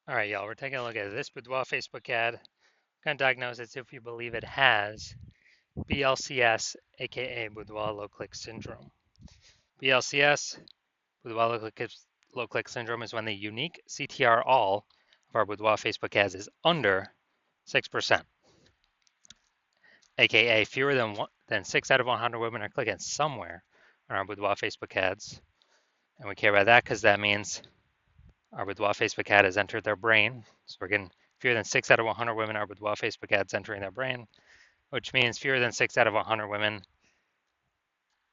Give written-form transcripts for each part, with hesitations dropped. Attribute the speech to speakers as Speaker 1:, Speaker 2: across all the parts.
Speaker 1: All right, y'all, we're taking a look at this Boudoir Facebook ad. We're going to diagnose it if we believe it has BLCS, aka Boudoir low click syndrome. BLCS, Boudoir low click syndrome, is when the unique CTR all of our Boudoir Facebook ads is under 6%, aka fewer than 6 out of 100 women are clicking somewhere on our Boudoir Facebook ads. And we care about that because that means our Boudoir Facebook ad has entered their brain. So we're getting fewer than 6 out of 100 women our Boudoir Facebook ads entering their brain, which means fewer than 6 out of 100 women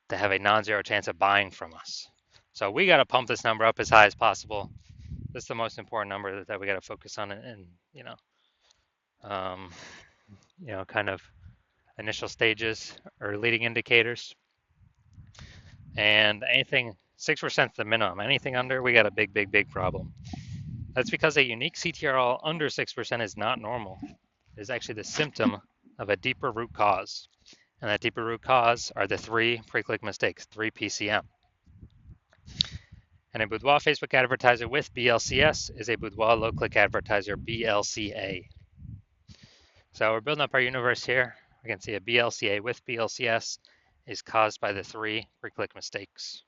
Speaker 1: that have a non-zero chance of buying from us. So we got to pump this number up as high as possible. This is the most important number that we got to focus on, and um, kind of initial stages or leading indicators. And anything 6% is the minimum. Anything under, we got a big, big, big problem. That's because a unique CTRL under 6% is not normal. It is actually the symptom of a deeper root cause. And that deeper root cause are the 3 pre-click mistakes, 3 PCM. And a Boudoir Facebook advertiser with BLCS is a Boudoir low-click advertiser, BLCA. So we're building up our universe here. We can see a BLCA with BLCS is caused by the 3 pre-click mistakes.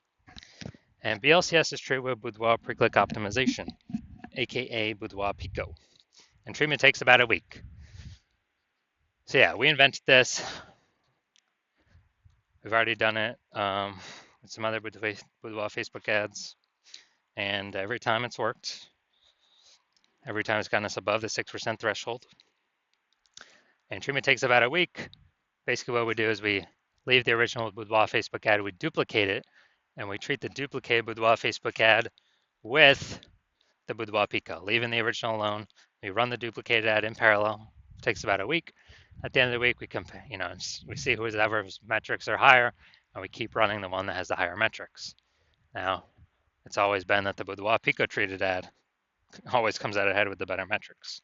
Speaker 1: And BLCS is treated with Boudoir pre-click optimization, aka Boudoir Pico. And treatment takes about a week. So yeah, we invented this. We've already done it with some other Boudoir Facebook ads. And every time it's worked. Every time it's gotten us above the 6% threshold. And treatment takes about a week. Basically what we do is we leave the original Boudoir Facebook ad, we duplicate it, and we treat the duplicated Boudoir Facebook ad with the Boudoir Pico, leaving the original alone. We run the duplicated ad in parallel. It takes about a week. At the end of the week, we compare, we see whoever's metrics are higher, and we keep running the one that has the higher metrics. Now, it's always been that the Boudoir Pico treated ad always comes out ahead with the better metrics.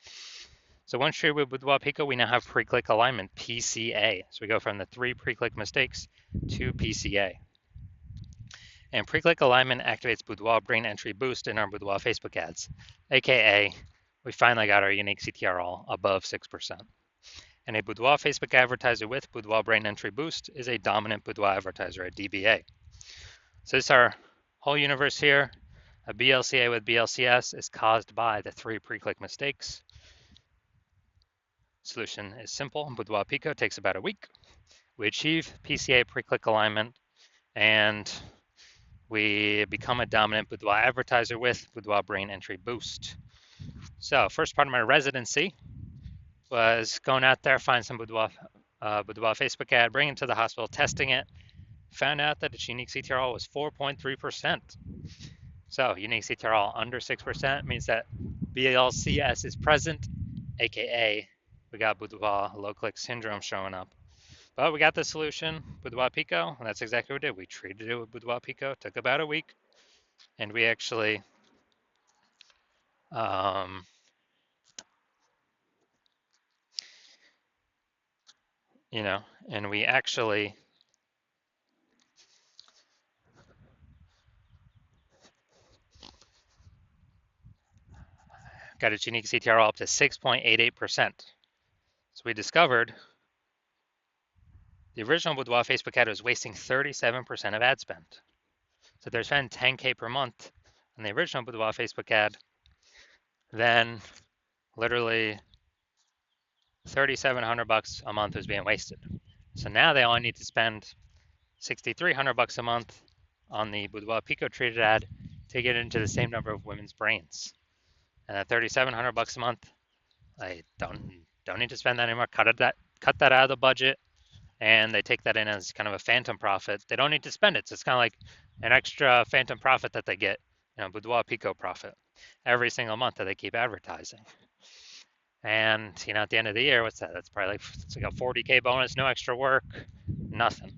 Speaker 1: So once treated with Boudoir Pico, we now have pre-click alignment, PCA. So we go from the 3 pre-click mistakes to PCA. And pre-click alignment activates Boudoir brain entry boost in our Boudoir Facebook ads, aka we finally got our unique CTR all above 6%. And a Boudoir Facebook advertiser with Boudoir brain entry boost is a dominant Boudoir advertiser, a DBA. So this is our whole universe here. A BLCA with BLCS is caused by the 3 pre-click mistakes. Solution is simple. Boudoir Pico takes about a week. We achieve PCA pre-click alignment, and we become a dominant Boudoir advertiser with Boudoir brain entry boost. So first part of my residency was going out there, find some Boudoir Facebook ad, bring it to the hospital, testing it, found out that its unique CTRL was 4.3%. So unique CTRL under 6% means that BLCS is present, aka we got Boudoir low click syndrome showing up. But we got the solution, Boudoir Pico, and that's exactly what we did. We treated it with Boudoir Pico, took about a week, and we actually and we actually got its unique CTRL up to 6.88%. So we discovered the original Boudoir Facebook ad was wasting 37% of ad spend. So they're spending 10K per month on the original Boudoir Facebook ad, then literally $3,700 a month was being wasted. So now they only need to spend $6,300 a month on the Boudoir Pico treated ad to get into the same number of women's brains. And at $3,700 a month, I don't need to spend that anymore. Cut that out of the budget, and they take that in as kind of a phantom profit. They don't need to spend it. So it's kind of like an extra phantom profit that they get, Boudoir Pico profit every single month that they keep advertising. And at the end of the year, what's that? That's probably it's like a 40K bonus, no extra work, nothing.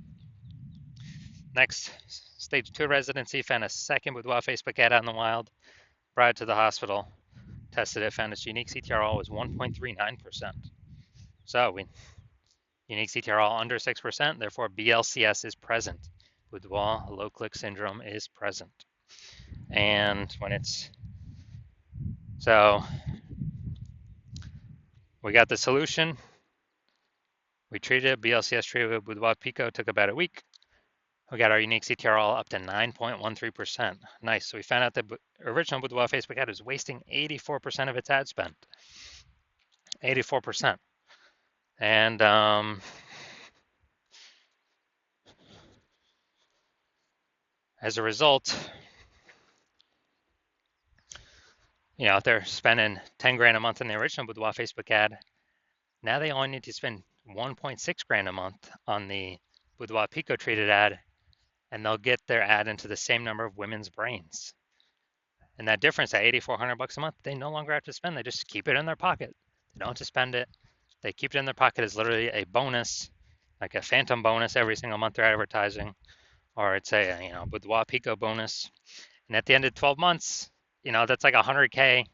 Speaker 1: Next, stage 2 residency, found a second Boudoir Facebook ad out in the wild, brought it to the hospital, tested it, found its unique CTRL was 1.39%. So unique CTRL under 6%, therefore BLCS is present. Boudoir low click syndrome is present. And when it's, so We got the solution. We treated it. BLCS treated with Boudoir Pico. Took about a week. We got our unique CTRL up to 9.13%. Nice. So we found out the original Boudoir Facebook ad was wasting 84% of its ad spend. 84%. And as a result, if they're spending 10 grand a month in the original Boudoir Facebook ad, now they only need to spend 1.6 grand a month on the Boudoir Pico treated ad, and they'll get their ad into the same number of women's brains. And that difference, at $8,400 a month, they no longer have to spend. They just keep it in their pocket. They don't have to spend it. They keep it in their pocket as literally a bonus, like a phantom bonus every single month they're advertising, or it's a Boudoir Pico bonus. And at the end of 12 months, that's like 100K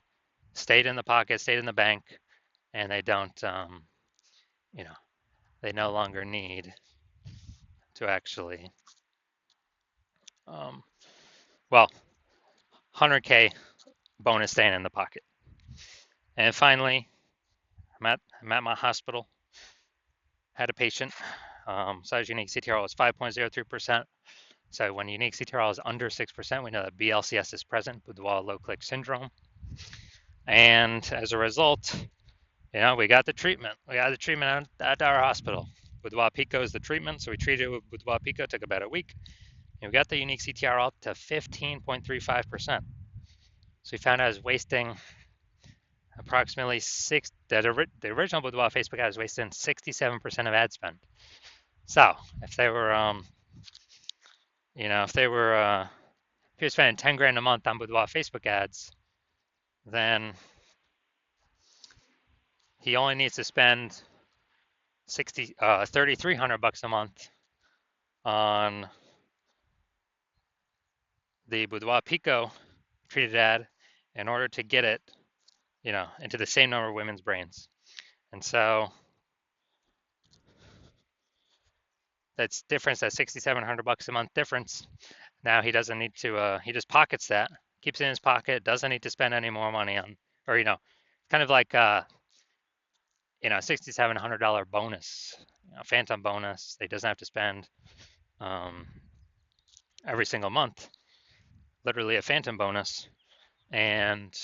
Speaker 1: stayed in the pocket, stayed in the bank, and they don't, they no longer need to actually, 100K bonus staying in the pocket. And finally, I'm at my hospital, had a patient, size unique CTRL is 5.03%. So when unique CTRL is under 6%, we know that BLCS is present, Boudoir low click syndrome. And as a result, we got the treatment. We got the treatment at our hospital. Boudoir Pico is the treatment, so we treated it with Boudoir Pico, took about a week. And we got the unique CTRL up to 15.35%. So we found out I was wasting approximately the original Boudoir Facebook ad was wasting 67% of ad spend. So if they were, if you're spending 10 grand a month on Boudoir Facebook ads, then he only needs to spend $3,300 a month on the Boudoir Pico treated ad in order to get it, into the same number of women's brains. And so that's difference, that $6,700 a month difference. Now he doesn't need to, he just pockets that, keeps it in his pocket, doesn't need to spend any more money on, or, kind of like, $6,700 bonus, phantom bonus. He doesn't have to spend every single month, literally a phantom bonus. And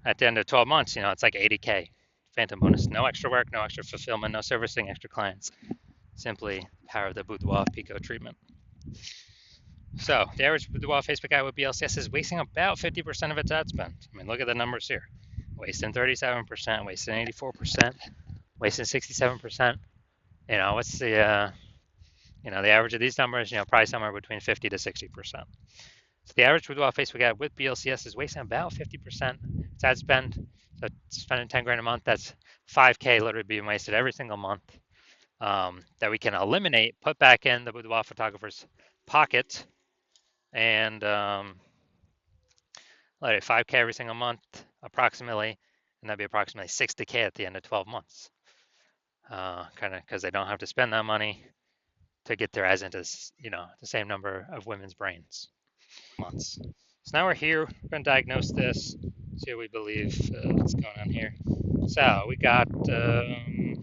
Speaker 1: at the end of 12 months, it's like 80K phantom bonus. No extra work, no extra fulfillment, no servicing extra clients. Simply power of the Boudoir Pico treatment. So the average Boudoir Facebook ad with BLCS is wasting about 50% of its ad spend. I mean, look at the numbers here. Wasting 37%, wasting 84%, wasting 67%. What's the, the average of these numbers, probably somewhere between 50 to 60%. So the average Boudoir Facebook ad with BLCS is wasting about 50% its ad spend. So spending 10 grand a month, that's 5K literally being wasted every single month, that we can eliminate, put back in the Boudoir photographer's pocket, and let it 5K every single month approximately, and that'd be approximately 60K at the end of 12 months. Kind of because they don't have to spend that money to get their ads into, the same number of women's brains. Months. So now we're here, we're going to diagnose this, see what we believe what's going on here. So we got, we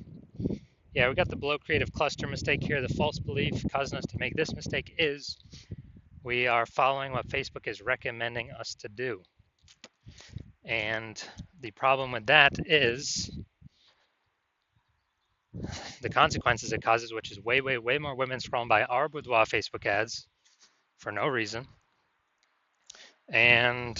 Speaker 1: got the below creative cluster mistake here. The false belief causing us to make this mistake is we are following what Facebook is recommending us to do. And the problem with that is the consequences it causes, which is way, way, way more women scrolling by our Boudoir Facebook ads for no reason. And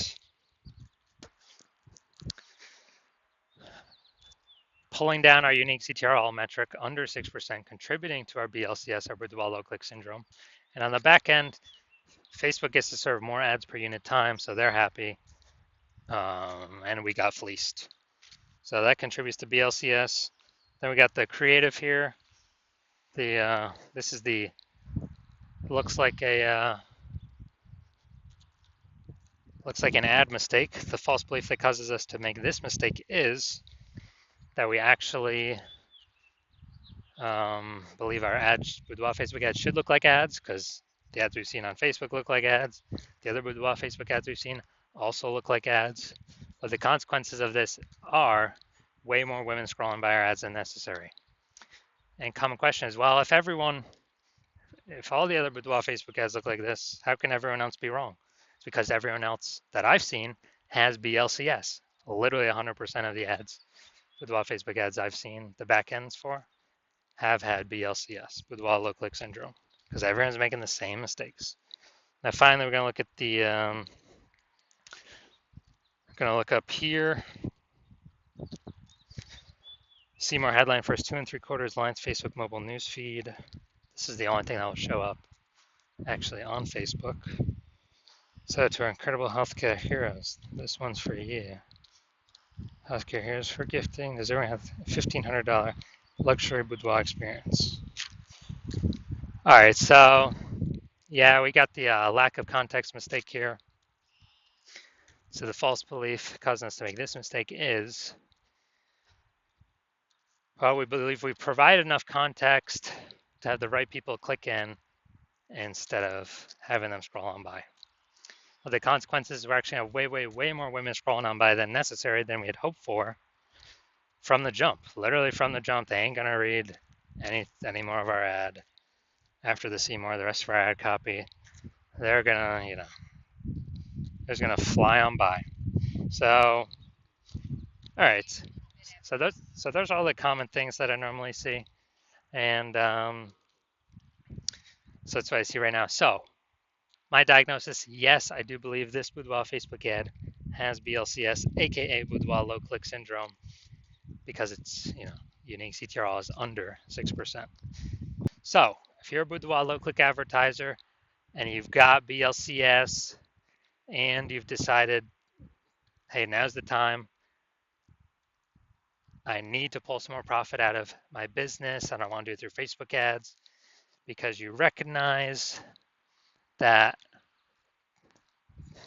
Speaker 1: pulling down our unique CTRL metric under 6%, contributing to our BLCS, our Boudoir low click syndrome. And on the back end, Facebook gets to serve more ads per unit time, so they're happy. And we got fleeced. So that contributes to BLCS. Then we got the creative here. This is the, looks like an ad mistake. The false belief that causes us to make this mistake is that we actually believe our ads, Boudoir Facebook ads should look like ads, because The ads we've seen on Facebook look like ads. The other Boudoir Facebook ads we've seen also look like ads. But the consequences of this are way more women scrolling by our ads than necessary. And common question is, well, if all the other Boudoir Facebook ads look like this, how can everyone else be wrong? It's because everyone else that I've seen has BLCS. Literally 100% of the ads, Boudoir Facebook ads I've seen the back ends for, have had BLCS, Boudoir low click syndrome, because everyone's making the same mistakes. Now, finally, we're going to look at going to look up here. See more headline first 2 3/4 lines Facebook mobile news feed. This is the only thing that will show up actually on Facebook. So to our incredible healthcare heroes, this one's for you. Healthcare heroes for gifting. Does everyone have a $1,500 luxury boudoir experience? All right, so yeah, we got the lack of context mistake here. So the false belief causing us to make this mistake is, well, we believe we provide enough context to have the right people click in instead of having them scroll on by. Well, the consequences, we're actually have way more women scrolling on by than necessary than we had hoped for from the jump. Literally from the jump, they ain't gonna read any more of our ad after they see more of the rest of our ad copy. They're gonna, they're gonna fly on by. So, all right. So those are all the common things that I normally see, and so that's what I see right now. So my diagnosis, yes, I do believe this Boudoir Facebook ad has BLCS, aka Boudoir low click syndrome, because it's unique CTRL is under 6%. So if you're a Boudoir low click advertiser and you've got BLCS and you've decided, hey, now's the time, I need to pull some more profit out of my business and I want to do it through Facebook ads, because you recognize that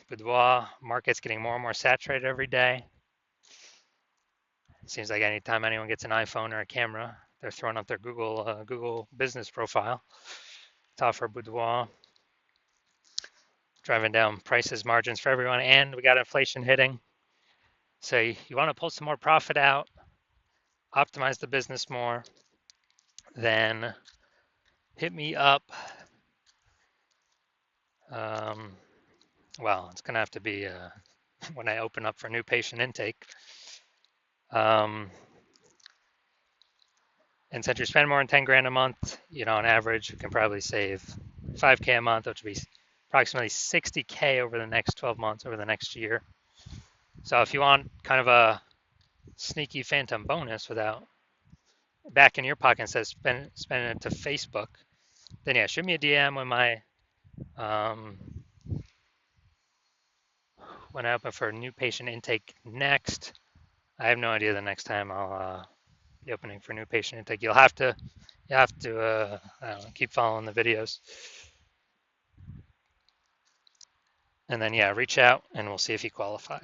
Speaker 1: Boudoir market's getting more and more saturated every day. It seems like anytime anyone gets an iPhone or a camera, they're throwing up their Google business profile to offer Boudoir, driving down prices, margins for everyone, and we got inflation hitting. So you want to pull some more profit out, optimize the business more, then hit me up. Well, it's going to have to be when I open up for new patient intake. And since you spend more than 10 grand a month, on average, you can probably save 5K a month, which would be approximately 60K over the next 12 months, over the next year. So if you want kind of a sneaky phantom bonus without back in your pocket instead of spending it to Facebook, then yeah, shoot me a DM when I open for new patient intake next. I have no idea the next time I'll be opening for new patient intake. You'll have to I don't know, keep following the videos. And then, yeah, reach out and we'll see if you qualify.